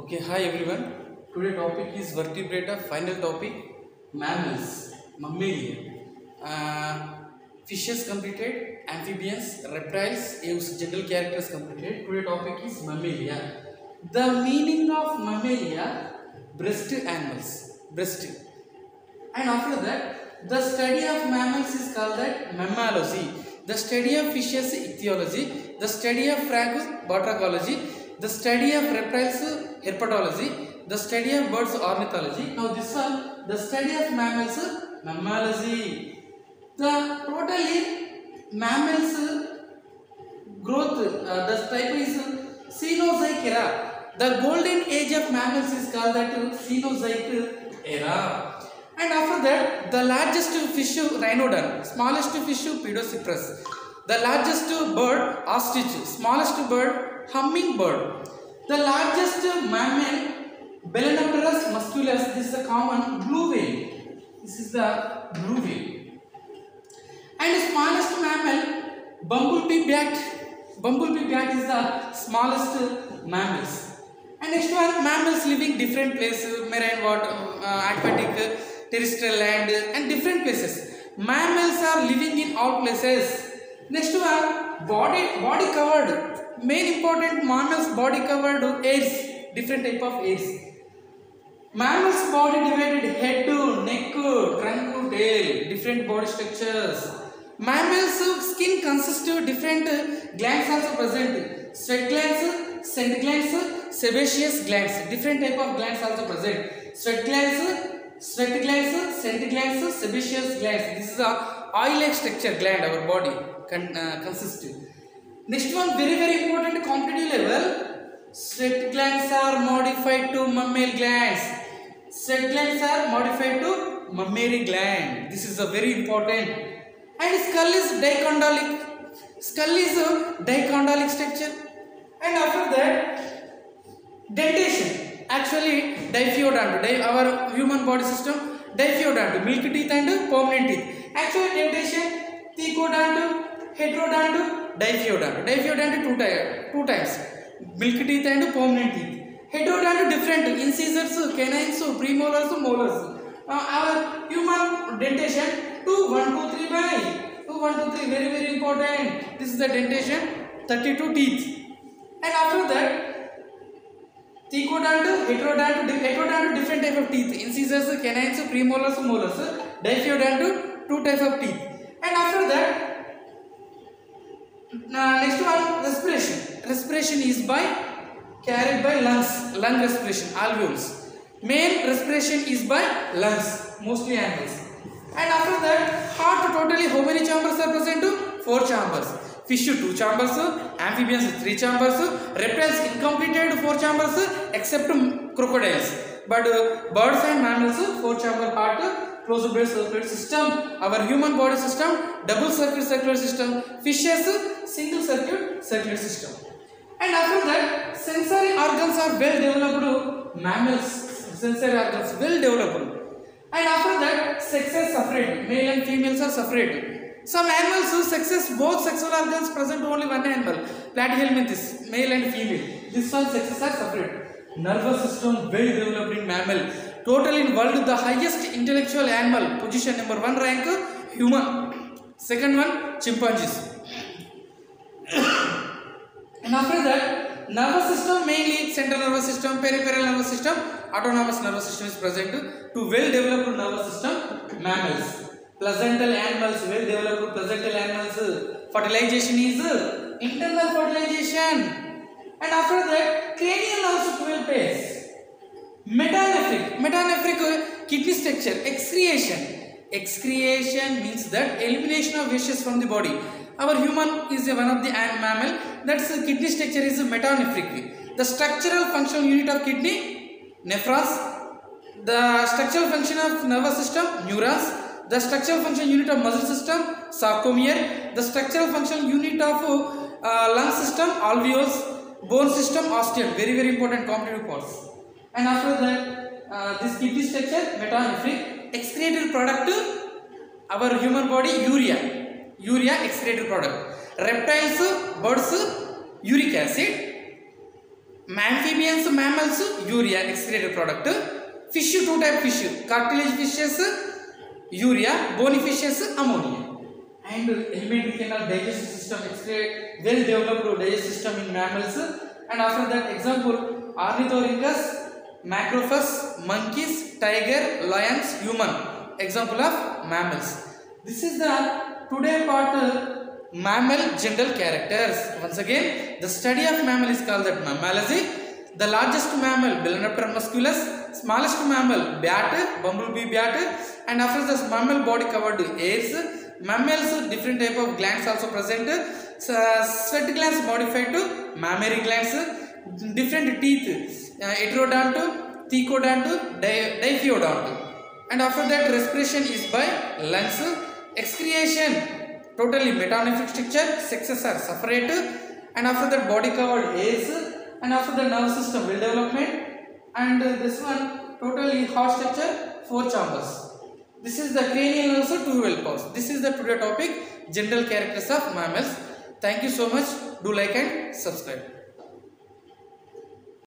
Okay, hi everyone. Today topic is vertebrata. Final topic, mammals, mammalia. Fishes completed, amphibians, reptiles, general characters completed. Today topic is mammalia. The meaning of mammalia, breast animals, breast. And after that, the study of mammals is called that mammalogy. The study of fishes, ichthyology. The study of frogs, batrachology. The study of reptiles, herpetology. The study of birds, ornithology. Now this one, the study of mammals, mammalogy. The totally mammals growth, the type is Cenozoic era. The golden age of mammals is called that Cenozoic era. And after that, the largest fish, rhinodon, smallest fish, Pedocyprus. The largest bird, ostrich, smallest bird, hummingbird. The largest mammal, Balanopterus musculus. This is the common blue whale. This is the blue whale. And the smallest mammal, bumblebee bat. Bumblebee bat is the smallest mammals. And next one, mammals living different places, marine, water, aquatic, terrestrial land, and different places. Mammals are living in all places. Next one, body covered. Main important mammals body covered hairs, different type of hairs. Mammals body divided head, neck, trunk, tail, different body structures. Mammals skin consists of different glands also present. Sweat glands, scent glands, sebaceous glands. Different type of glands also present. Sweat glands, scent glands, sebaceous glands. This is a oil-like structure gland our body consists. Next one, very important competitive level. Sweat glands are modified to mammary glands. Sweat glands are modified to mammary gland. This is a very important. And skull is dichondric. Skull is a dichondric structure. And after that, dentation. Actually, diphyodont. Our human body system, diphyodont, milky teeth and permanent teeth. Actually, dentation, thecodont, heterodont, diphyodont. Diphyodont two times. Milky teeth and permanent teeth. Heterodont different. Incisors, canines, premolars, molars. Our human dentation. 2, 1, 2, 3 by 2, 1, 2, 3, very important. This is the dentation, 32 teeth. And after that, thecodont, heterodont, different type of teeth. Incisors, canines, premolars, molars. Diphyodont, 2 types of teeth. And after that, next one, respiration. Respiration is carried by lungs, lung respiration, alveoles. Male respiration is by lungs, mostly animals. And after that, heart totally how many chambers are present? 4 chambers. Fish 2 chambers, amphibians 3 chambers, reptiles incompleted 4 chambers except crocodiles. But birds and mammals 4 chamber heart, closed blood circulatory system. Our human body system, double circulatory system. Fishes, single circulatory system. And after that, sensory organs are well developed. Mammals, sensory organs well developed. And after that, sexes separate. Male and females are separate. Some animals sexes, both sexual organs present only one animal. Platyhelminthes, male and female. This one sexes are separate. Nervous system well developed in mammal. Total in world the highest intellectual animal. Position number 1 rank human. Second one chimpanzees. And after that, nervous system mainly central nervous system, peripheral nervous system, autonomous nervous system is present. To well developed nervous system, mammals. Placental animals, well developed placental animals. Fertilization is internal fertilization. And after that, cranial nerves 12 pairs. Metanephric kidney structure, excretion. Excretion means that elimination of wastes from the body. Our human is one of the mammal. That's kidney structure is metanephric. The structural functional unit of kidney, nephrons. The structural function of nervous system, neurons. The structural function unit of muscle system, sarcomere. The structural function unit of lung system, alveoles. Bone system, osteum. Very important competitive parts. And after that, this kidney structure, metanephric. Excreted product, our human body, urea excreted product. Reptiles, birds, uric acid. Amphibians, mammals, urea, excreted product. Fish, two type fish, cartilage fishes, urea, bony fishes, ammonia. And elementary canal digestive system, well developed digestive system in mammals. And after that, example, ornithorhynchus, macrophus, monkeys, tiger, lions, human. Example of mammals. This is the today part mammal general characters. Once again, the study of mammal is called that mammalogy. The largest mammal, Balaenoptera musculus. Smallest mammal, bat, bumblebee bat. And after this, mammal body covered hairs. Mammals, different type of glands also present. Sweat glands modified to mammary glands. Different teeth, heterodont, thecodont, diphyodont. And after that, respiration is by lungs. Excretion, totally metamorphic structure. Sexes are separate. And after that, body covered hairs. And after the nerve system will development. And this one, totally heart structure, 4 chambers. This is the cranial also 12 parts. This is the today topic, general characters of mammals. Thank you so much. Do like and subscribe.